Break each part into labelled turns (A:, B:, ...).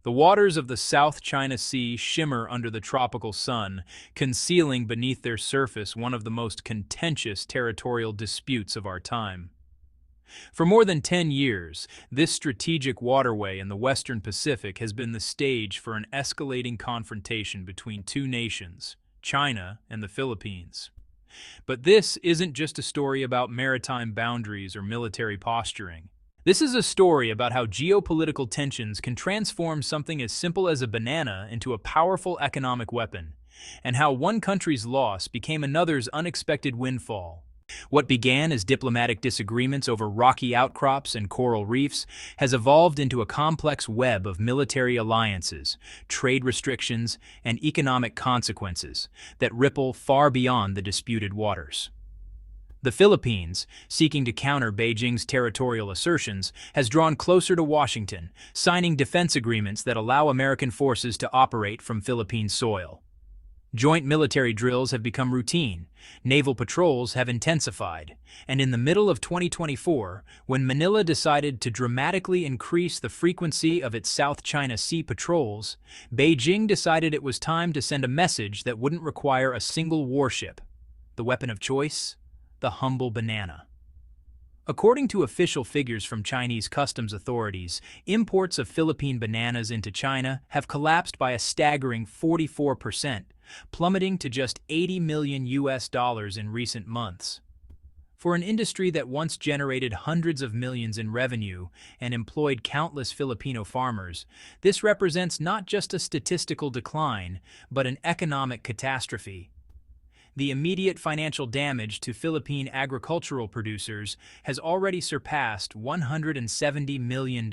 A: The waters of the South China Sea shimmer under the tropical sun, concealing beneath their surface one of the most contentious territorial disputes of our time. For more than 10 years, this strategic waterway in the Western Pacific has been the stage for an escalating confrontation between two nations, China and the Philippines. But this isn't just a story about maritime boundaries or military posturing. This is a story about how geopolitical tensions can transform something as simple as a banana into a powerful economic weapon, and how one country's loss became another's unexpected windfall. What began as diplomatic disagreements over rocky outcrops and coral reefs has evolved into a complex web of military alliances, trade restrictions, and economic consequences that ripple far beyond the disputed waters. The Philippines, seeking to counter Beijing's territorial assertions, has drawn closer to Washington, signing defense agreements that allow American forces to operate from Philippine soil. Joint military drills have become routine, naval patrols have intensified, and in the middle of 2024, when Manila decided to dramatically increase the frequency of its South China Sea patrols, Beijing decided it was time to send a message that wouldn't require a single warship. The weapon of choice? The humble banana. According to official figures from Chinese customs authorities, imports of Philippine bananas into China have collapsed by a staggering 44%, plummeting to just $80 million in recent months. For an industry that once generated hundreds of millions in revenue and employed countless Filipino farmers, this represents not just a statistical decline, but an economic catastrophe. The immediate financial damage to Philippine agricultural producers has already surpassed $170 million.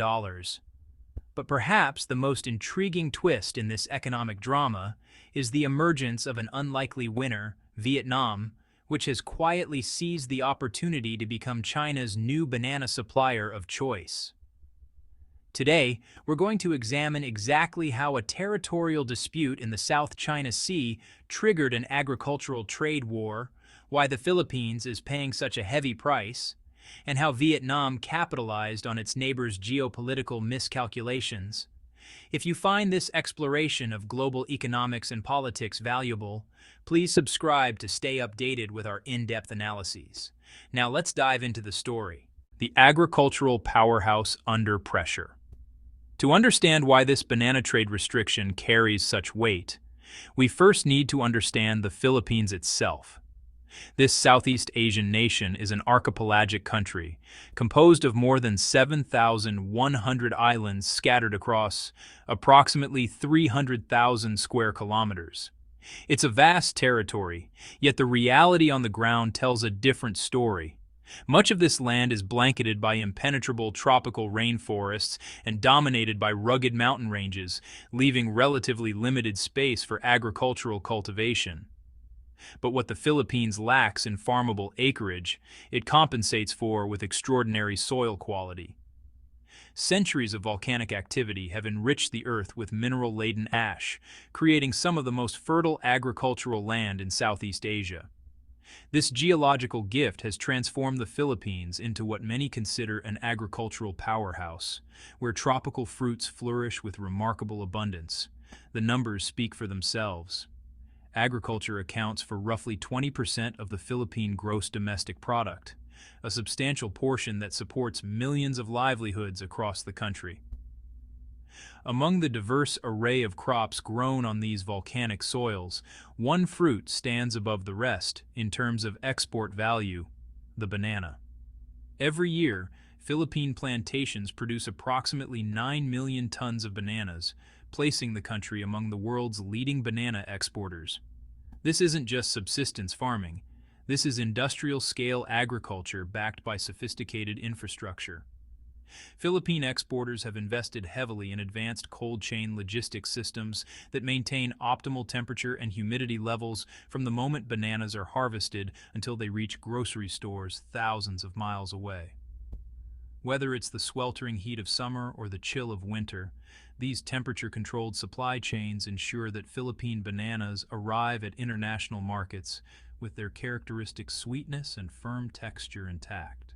A: But perhaps the most intriguing twist in this economic drama is the emergence of an unlikely winner, Vietnam, which has quietly seized the opportunity to become China's new banana supplier of choice. Today, we're going to examine exactly how a territorial dispute in the South China Sea triggered an agricultural trade war, why the Philippines is paying such a heavy price, and how Vietnam capitalized on its neighbor's geopolitical miscalculations. If you find this exploration of global economics and politics valuable, please subscribe to stay updated with our in-depth analyses. Now let's dive into the story. The agricultural powerhouse under pressure. To understand why this banana trade restriction carries such weight, we first need to understand the Philippines itself. This Southeast Asian nation is an archipelagic country, composed of more than 7,100 islands scattered across approximately 300,000 square kilometers. It's a vast territory, yet the reality on the ground tells a different story. Much of this land is blanketed by impenetrable tropical rainforests and dominated by rugged mountain ranges, leaving relatively limited space for agricultural cultivation. But what the Philippines lacks in farmable acreage, it compensates for with extraordinary soil quality. Centuries of volcanic activity have enriched the earth with mineral-laden ash, creating some of the most fertile agricultural land in Southeast Asia. This geological gift has transformed the Philippines into what many consider an agricultural powerhouse, where tropical fruits flourish with remarkable abundance. The numbers speak for themselves. Agriculture accounts for roughly 20% of the Philippine gross domestic product, a substantial portion that supports millions of livelihoods across the country. Among the diverse array of crops grown on these volcanic soils, one fruit stands above the rest in terms of export value: the banana. Every year, Philippine plantations produce approximately 9 million tons of bananas, placing the country among the world's leading banana exporters. This isn't just subsistence farming. This is industrial-scale agriculture backed by sophisticated infrastructure. Philippine exporters have invested heavily in advanced cold chain logistics systems that maintain optimal temperature and humidity levels from the moment bananas are harvested until they reach grocery stores thousands of miles away. Whether it's the sweltering heat of summer or the chill of winter, these temperature-controlled supply chains ensure that Philippine bananas arrive at international markets with their characteristic sweetness and firm texture intact.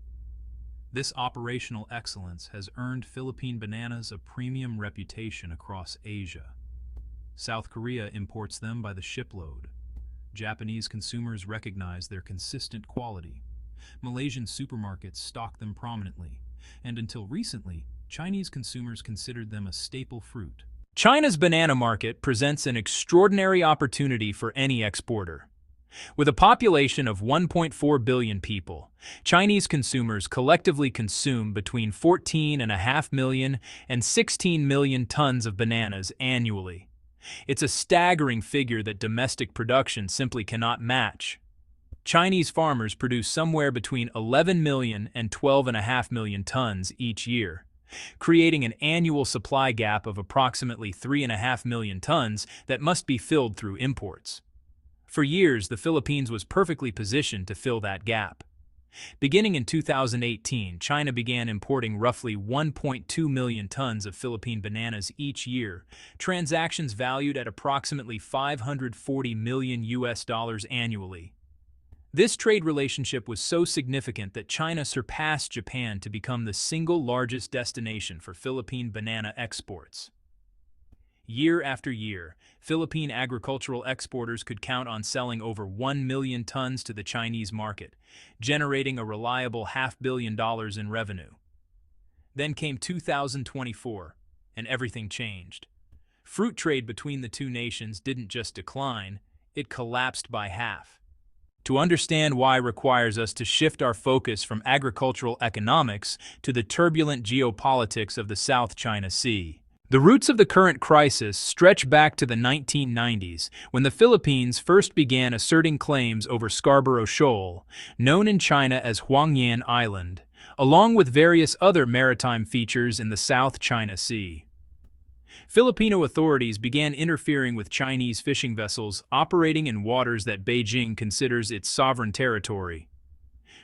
A: This operational excellence has earned Philippine bananas a premium reputation across Asia. South Korea imports them by the shipload. Japanese consumers recognize their consistent quality. Malaysian supermarkets stock them prominently, and until recently, Chinese consumers considered them a staple fruit. China's banana market presents an extraordinary opportunity for any exporter. With a population of 1.4 billion people, Chinese consumers collectively consume between 14.5 million and 16 million tons of bananas annually. It's a staggering figure that domestic production simply cannot match. Chinese farmers produce somewhere between 11 million and 12.5 million tons each year, creating an annual supply gap of approximately 3.5 million tons that must be filled through imports. For years, the Philippines was perfectly positioned to fill that gap. Beginning in 2018, China began importing roughly 1.2 million tons of Philippine bananas each year, transactions valued at approximately $540 million annually. This trade relationship was so significant that China surpassed Japan to become the single largest destination for Philippine banana exports. Year after year, Philippine agricultural exporters could count on selling over 1 million tons to the Chinese market, generating a reliable $500 million in revenue. Then came 2024, and everything changed. Fruit trade between the two nations didn't just decline, it collapsed by half. To understand why requires us to shift our focus from agricultural economics to the turbulent geopolitics of the South China Sea. The roots of the current crisis stretch back to the 1990s, when the Philippines first began asserting claims over Scarborough Shoal, known in China as Huangyan Island, along with various other maritime features in the South China Sea. Filipino authorities began interfering with Chinese fishing vessels operating in waters that Beijing considers its sovereign territory.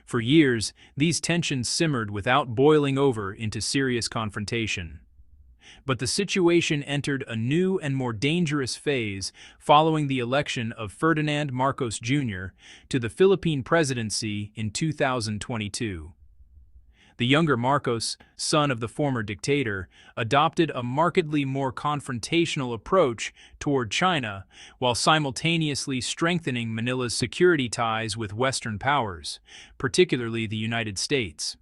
A: For years, these tensions simmered without boiling over into serious confrontation. But the situation entered a new and more dangerous phase following the election of Ferdinand Marcos Jr. to the Philippine presidency in 2022. The younger Marcos, son of the former dictator, adopted a markedly more confrontational approach toward China while simultaneously strengthening Manila's security ties with Western powers, particularly the United States.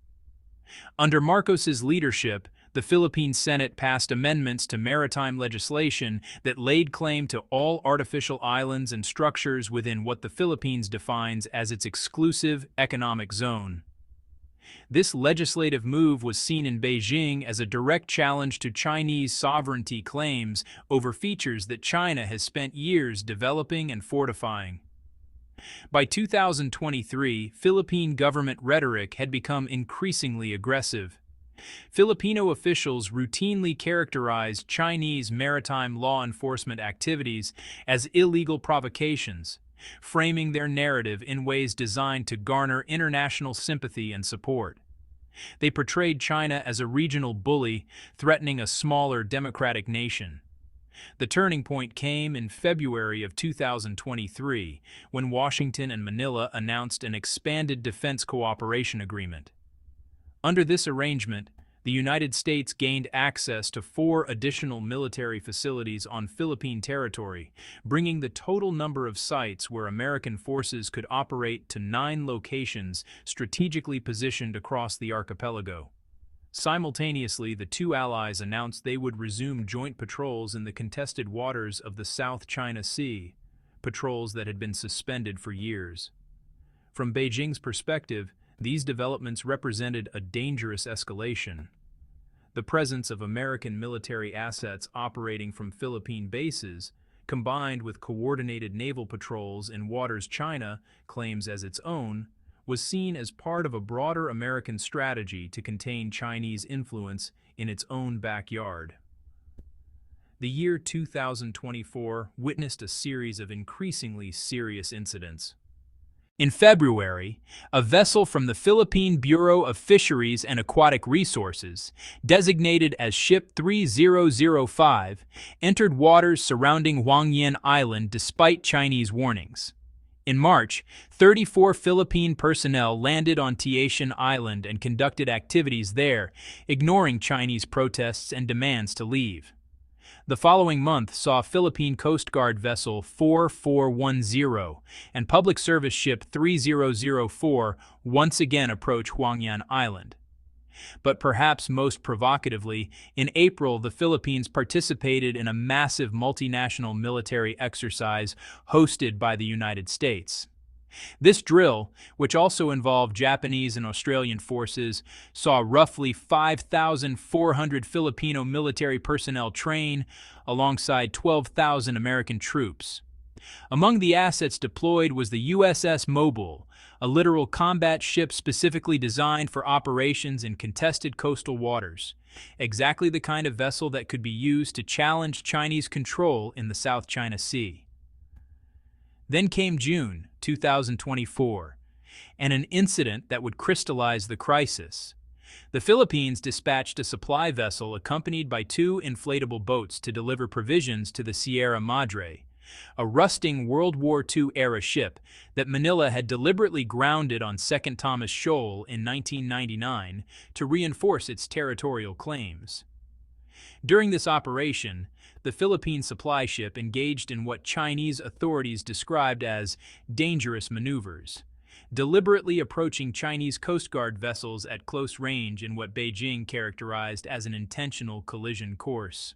A: Under Marcos's leadership, the Philippine Senate passed amendments to maritime legislation that laid claim to all artificial islands and structures within what the Philippines defines as its exclusive economic zone. This legislative move was seen in Beijing as a direct challenge to Chinese sovereignty claims over features that China has spent years developing and fortifying. By 2023, Philippine government rhetoric had become increasingly aggressive. Filipino officials routinely characterized Chinese maritime law enforcement activities as illegal provocations, framing their narrative in ways designed to garner international sympathy and support. They portrayed China as a regional bully threatening a smaller democratic nation. The turning point came in February of 2023, when Washington and Manila announced an expanded defense cooperation agreement. Under this arrangement, the United States gained access to 4 additional military facilities on Philippine territory, bringing the total number of sites where American forces could operate to 9 locations strategically positioned across the archipelago. Simultaneously, the two allies announced they would resume joint patrols in the contested waters of the South China Sea, patrols that had been suspended for years. From Beijing's perspective, these developments represented a dangerous escalation. The presence of American military assets operating from Philippine bases, combined with coordinated naval patrols in waters China claims as its own, was seen as part of a broader American strategy to contain Chinese influence in its own backyard. The year 2024 witnessed a series of increasingly serious incidents. In February, a vessel from the Philippine Bureau of Fisheries and Aquatic Resources, designated as Ship 3005, entered waters surrounding Huangyan Island despite Chinese warnings. In March, 34 Philippine personnel landed on Tiatian Island and conducted activities there, ignoring Chinese protests and demands to leave. The following month saw Philippine Coast Guard vessel 4410 and public service ship 3004 once again approach Huangyan Island. But perhaps most provocatively, in April the Philippines participated in a massive multinational military exercise hosted by the United States. This drill, which also involved Japanese and Australian forces, saw roughly 5,400 Filipino military personnel train alongside 12,000 American troops. Among the assets deployed was the USS Mobile, a literal combat ship specifically designed for operations in contested coastal waters, exactly the kind of vessel that could be used to challenge Chinese control in the South China Sea. Then came June 2024, and an incident that would crystallize the crisis. The Philippines dispatched a supply vessel accompanied by 2 inflatable boats to deliver provisions to the Sierra Madre, a rusting World War II-era ship that Manila had deliberately grounded on Second Thomas Shoal in 1999 to reinforce its territorial claims. During this operation, the Philippine supply ship engaged in what Chinese authorities described as dangerous maneuvers, deliberately approaching Chinese Coast Guard vessels at close range in what Beijing characterized as an intentional collision course.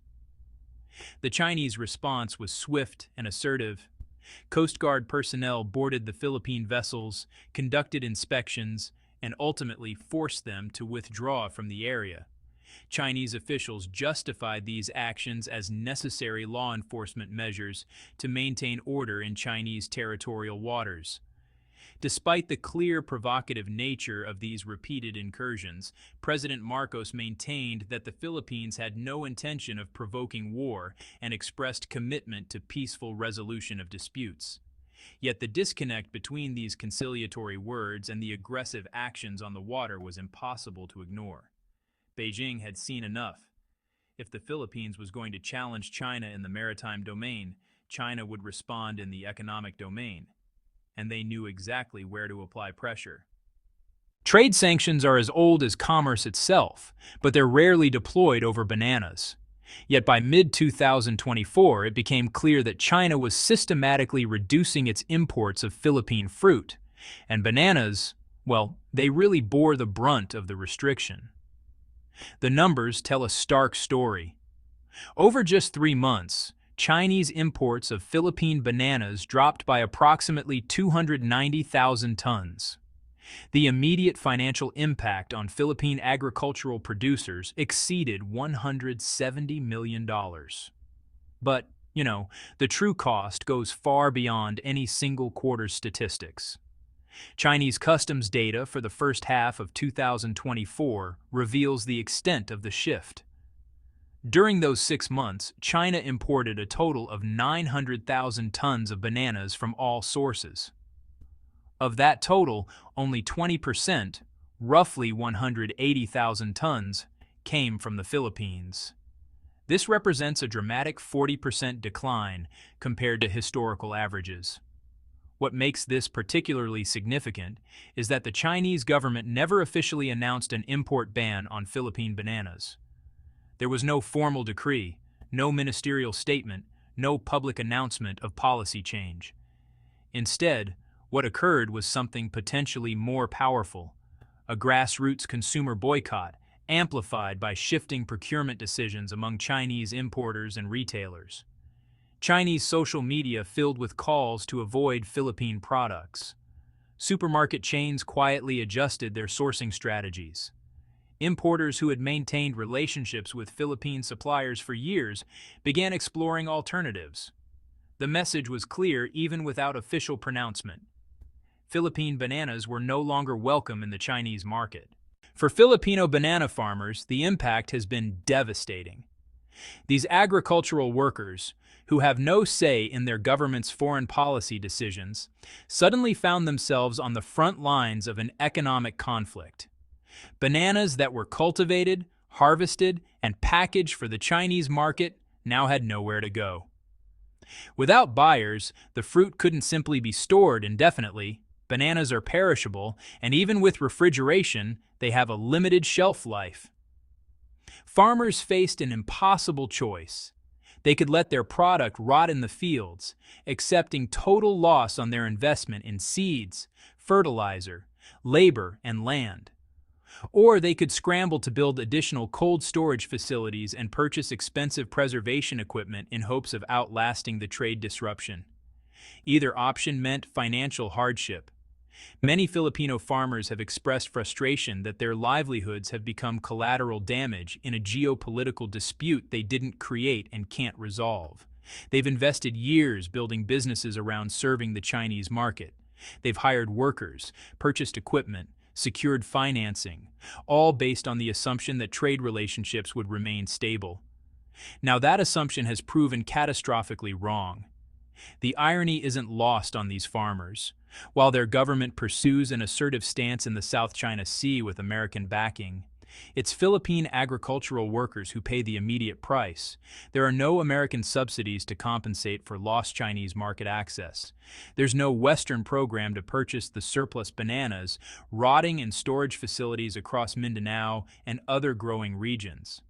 A: The Chinese response was swift and assertive. Coast Guard personnel boarded the Philippine vessels, conducted inspections, and ultimately forced them to withdraw from the area. Chinese officials justified these actions as necessary law enforcement measures to maintain order in Chinese territorial waters. Despite the clear provocative nature of these repeated incursions, President Marcos maintained that the Philippines had no intention of provoking war and expressed commitment to peaceful resolution of disputes. Yet the disconnect between these conciliatory words and the aggressive actions on the water was impossible to ignore. Beijing had seen enough. If the Philippines was going to challenge China in the maritime domain, China would respond in the economic domain, and they knew exactly where to apply pressure. Trade sanctions are as old as commerce itself, but they're rarely deployed over bananas. Yet by mid-2024, it became clear that China was systematically reducing its imports of Philippine fruit, and bananas, well, they really bore the brunt of the restriction. The numbers tell a stark story. Over just 3 months, Chinese imports of Philippine bananas dropped by approximately 290,000 tons. The immediate financial impact on Philippine agricultural producers exceeded $170 million. But, the true cost goes far beyond any single quarter's statistics. Chinese customs data for the first half of 2024 reveals the extent of the shift. During those 6 months, China imported a total of 900,000 tons of bananas from all sources. Of that total, only 20%, roughly 180,000 tons, came from the Philippines. This represents a dramatic 40% decline compared to historical averages. What makes this particularly significant is that the Chinese government never officially announced an import ban on Philippine bananas. There was no formal decree, no ministerial statement, no public announcement of policy change. Instead, what occurred was something potentially more powerful, a grassroots consumer boycott amplified by shifting procurement decisions among Chinese importers and retailers. Chinese social media filled with calls to avoid Philippine products. Supermarket chains quietly adjusted their sourcing strategies. Importers who had maintained relationships with Philippine suppliers for years began exploring alternatives. The message was clear even without official pronouncement. Philippine bananas were no longer welcome in the Chinese market. For Filipino banana farmers, the impact has been devastating. These agricultural workers, who have no say in their government's foreign policy decisions, suddenly found themselves on the front lines of an economic conflict. Bananas that were cultivated, harvested, and packaged for the Chinese market now had nowhere to go. Without buyers, the fruit couldn't simply be stored indefinitely. Bananas are perishable, and even with refrigeration, they have a limited shelf life. Farmers faced an impossible choice. They could let their product rot in the fields, accepting total loss on their investment in seeds, fertilizer, labor, and land. Or they could scramble to build additional cold storage facilities and purchase expensive preservation equipment in hopes of outlasting the trade disruption. Either option meant financial hardship. Many Filipino farmers have expressed frustration that their livelihoods have become collateral damage in a geopolitical dispute they didn't create and can't resolve. They've invested years building businesses around serving the Chinese market. They've hired workers, purchased equipment, secured financing, all based on the assumption that trade relationships would remain stable. Now that assumption has proven catastrophically wrong. The irony isn't lost on these farmers. While their government pursues an assertive stance in the South China Sea with American backing, it's Philippine agricultural workers who pay the immediate price. There are no American subsidies to compensate for lost Chinese market access. There's no Western program to purchase the surplus bananas rotting in storage facilities across Mindanao and other growing regions.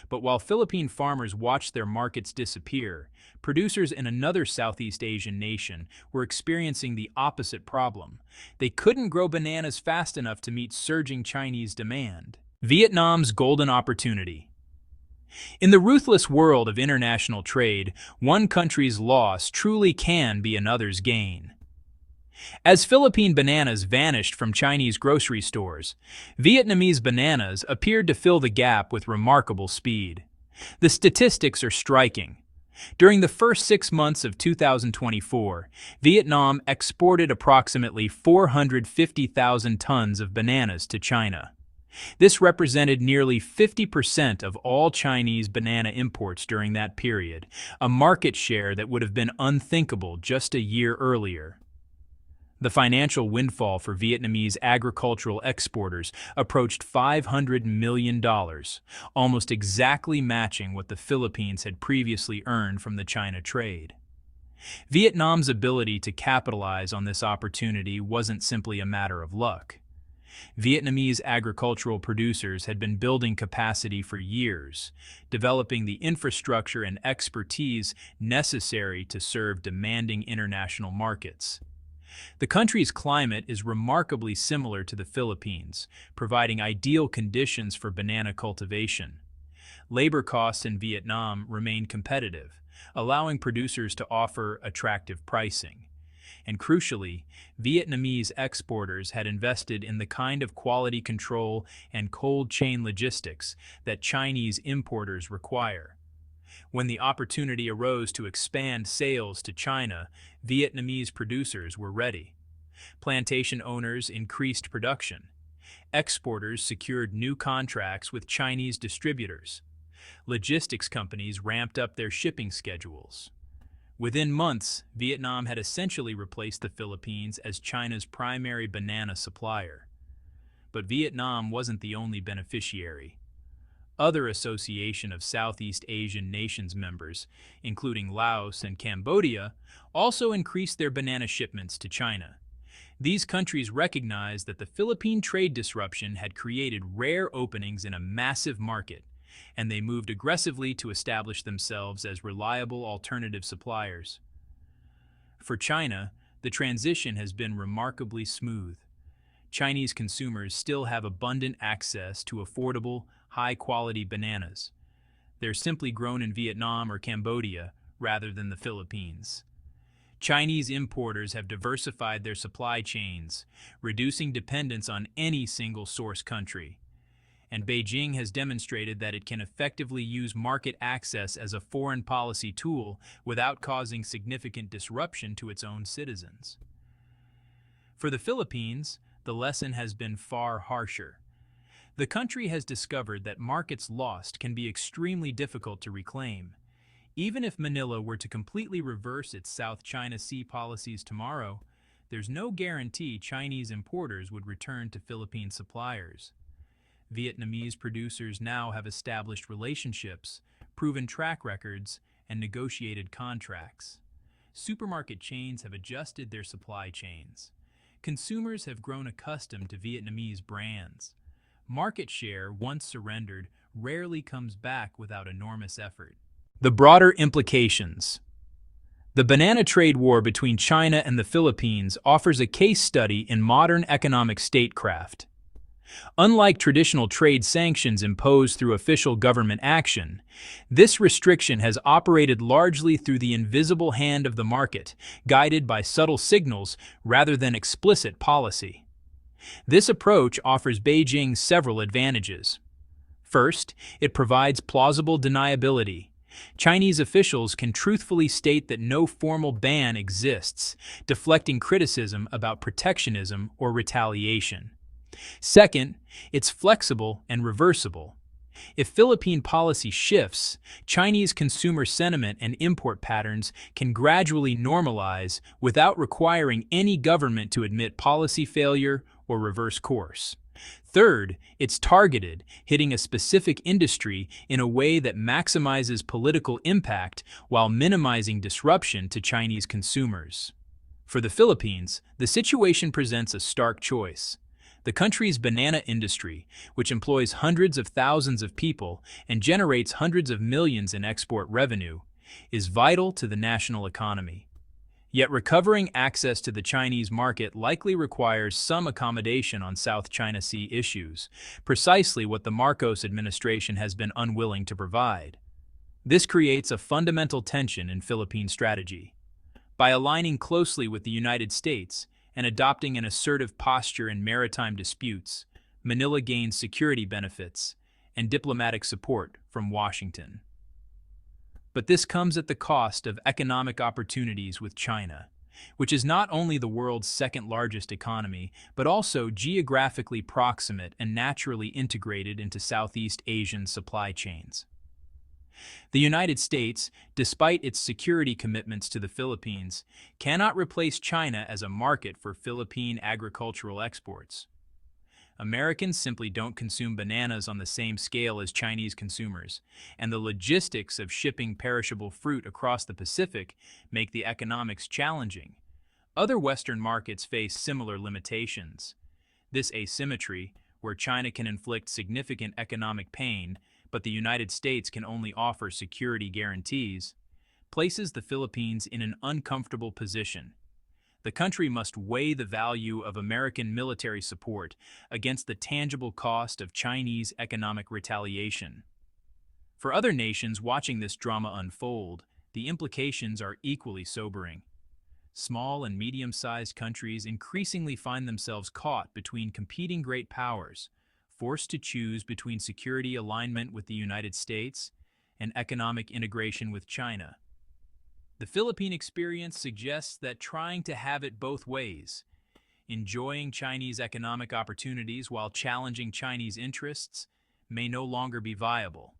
A: But while Philippine farmers watched their markets disappear, producers in another Southeast Asian nation were experiencing the opposite problem. They couldn't grow bananas fast enough to meet surging Chinese demand. Vietnam's golden opportunity. In the ruthless world of international trade, one country's loss truly can be another's gain. As Philippine bananas vanished from Chinese grocery stores, Vietnamese bananas appeared to fill the gap with remarkable speed. The statistics are striking. During the first 6 months of 2024, Vietnam exported approximately 450,000 tons of bananas to China. This represented nearly 50% of all Chinese banana imports during that period, a market share that would have been unthinkable just a year earlier. The financial windfall for Vietnamese agricultural exporters approached $500 million, almost exactly matching what the Philippines had previously earned from the China trade. Vietnam's ability to capitalize on this opportunity wasn't simply a matter of luck. Vietnamese agricultural producers had been building capacity for years, developing the infrastructure and expertise necessary to serve demanding international markets. The country's climate is remarkably similar to the Philippines, providing ideal conditions for banana cultivation. Labor costs in Vietnam remain competitive, allowing producers to offer attractive pricing. And crucially, Vietnamese exporters had invested in the kind of quality control and cold chain logistics that Chinese importers require. When the opportunity arose to expand sales to China, Vietnamese producers were ready. Plantation owners increased production. Exporters secured new contracts with Chinese distributors. Logistics companies ramped up their shipping schedules. Within months, Vietnam had essentially replaced the Philippines as China's primary banana supplier. But Vietnam wasn't the only beneficiary. Other Association of Southeast Asian Nations members, including Laos and Cambodia, also increased their banana shipments to China. These countries recognized that the Philippine trade disruption had created rare openings in a massive market, and they moved aggressively to establish themselves as reliable alternative suppliers. For China, the transition has been remarkably smooth. Chinese consumers still have abundant access to affordable, high-quality bananas. They're simply grown in Vietnam or Cambodia rather than the Philippines. Chinese importers have diversified their supply chains, reducing dependence on any single source country. And Beijing has demonstrated that it can effectively use market access as a foreign policy tool without causing significant disruption to its own citizens. For the Philippines, the lesson has been far harsher. The country has discovered that markets lost can be extremely difficult to reclaim. Even if Manila were to completely reverse its South China Sea policies tomorrow, there's no guarantee Chinese importers would return to Philippine suppliers. Vietnamese producers now have established relationships, proven track records, and negotiated contracts. Supermarket chains have adjusted their supply chains. Consumers have grown accustomed to Vietnamese brands. Market share, once surrendered, rarely comes back without enormous effort. The broader implications. The banana trade war between China and the Philippines offers a case study in modern economic statecraft. Unlike traditional trade sanctions imposed through official government action, this restriction has operated largely through the invisible hand of the market, guided by subtle signals rather than explicit policy. This approach offers Beijing several advantages. First, it provides plausible deniability. Chinese officials can truthfully state that no formal ban exists, deflecting criticism about protectionism or retaliation. Second, it's flexible and reversible. If Philippine policy shifts, Chinese consumer sentiment and import patterns can gradually normalize without requiring any government to admit policy failure or reverse course. Third, it's targeted, hitting a specific industry in a way that maximizes political impact while minimizing disruption to Chinese consumers. For the Philippines, the situation presents a stark choice. The country's banana industry, which employs hundreds of thousands of people and generates hundreds of millions in export revenue, is vital to the national economy. Yet recovering access to the Chinese market likely requires some accommodation on South China Sea issues, precisely what the Marcos administration has been unwilling to provide. This creates a fundamental tension in Philippine strategy. By aligning closely with the United States and adopting an assertive posture in maritime disputes, Manila gains security benefits and diplomatic support from Washington. But this comes at the cost of economic opportunities with China, which is not only the world's second-largest economy, but also geographically proximate and naturally integrated into Southeast Asian supply chains. The United States, despite its security commitments to the Philippines, cannot replace China as a market for Philippine agricultural exports. Americans simply don't consume bananas on the same scale as Chinese consumers, and the logistics of shipping perishable fruit across the Pacific make the economics challenging. Other Western markets face similar limitations. This asymmetry, where China can inflict significant economic pain, but the United States can only offer security guarantees, places the Philippines in an uncomfortable position. The country must weigh the value of American military support against the tangible cost of Chinese economic retaliation. For other nations watching this drama unfold, the implications are equally sobering. Small and medium-sized countries increasingly find themselves caught between competing great powers, forced to choose between security alignment with the United States and economic integration with China. The Philippine experience suggests that trying to have it both ways, enjoying Chinese economic opportunities while challenging Chinese interests, may no longer be viable.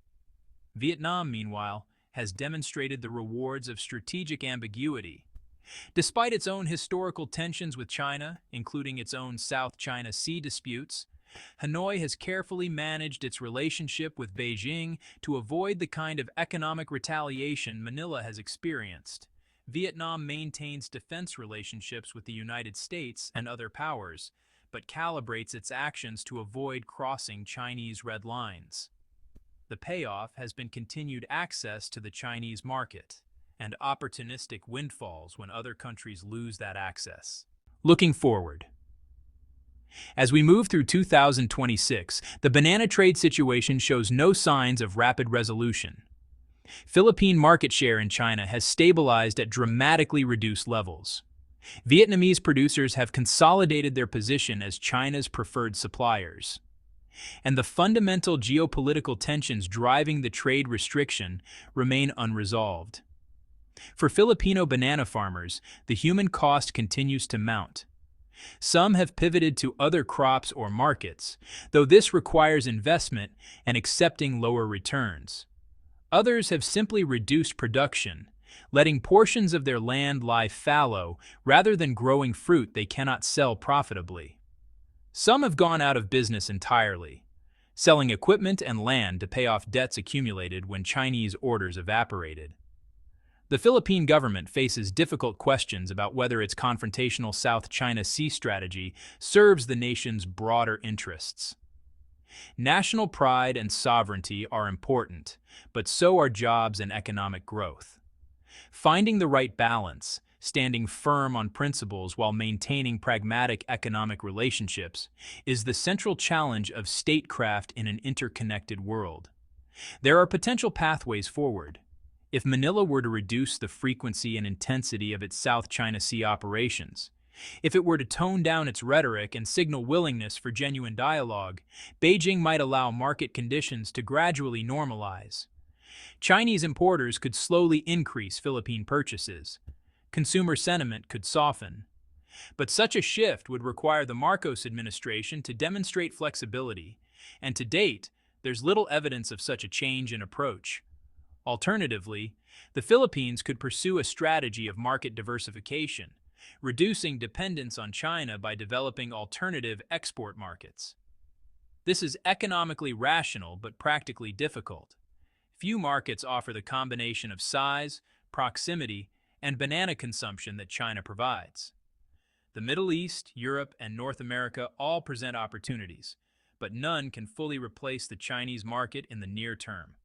A: Vietnam, meanwhile, has demonstrated the rewards of strategic ambiguity. Despite its own historical tensions with China, including its own South China Sea disputes, Hanoi has carefully managed its relationship with Beijing to avoid the kind of economic retaliation Manila has experienced. Vietnam maintains defense relationships with the United States and other powers, but calibrates its actions to avoid crossing Chinese red lines. The payoff has been continued access to the Chinese market and opportunistic windfalls when other countries lose that access. Looking forward. As we move through 2026, the banana trade situation shows no signs of rapid resolution. Philippine market share in China has stabilized at dramatically reduced levels. Vietnamese producers have consolidated their position as China's preferred suppliers. And the fundamental geopolitical tensions driving the trade restriction remain unresolved. For Filipino banana farmers, the human cost continues to mount. Some have pivoted to other crops or markets, though this requires investment and accepting lower returns. Others have simply reduced production, letting portions of their land lie fallow rather than growing fruit they cannot sell profitably. Some have gone out of business entirely, selling equipment and land to pay off debts accumulated when Chinese orders evaporated. The Philippine government faces difficult questions about whether its confrontational South China Sea strategy serves the nation's broader interests. National pride and sovereignty are important, but so are jobs and economic growth. Finding the right balance, standing firm on principles while maintaining pragmatic economic relationships, is the central challenge of statecraft in an interconnected world. There are potential pathways forward. If Manila were to reduce the frequency and intensity of its South China Sea operations, if it were to tone down its rhetoric and signal willingness for genuine dialogue, Beijing might allow market conditions to gradually normalize. Chinese importers could slowly increase Philippine purchases. Consumer sentiment could soften. But such a shift would require the Marcos administration to demonstrate flexibility, and to date, there's little evidence of such a change in approach. Alternatively, the Philippines could pursue a strategy of market diversification, reducing dependence on China by developing alternative export markets. This is economically rational but practically difficult. Few markets offer the combination of size, proximity, and banana consumption that China provides. The Middle East, Europe, and North America all present opportunities, but none can fully replace the Chinese market in the near term.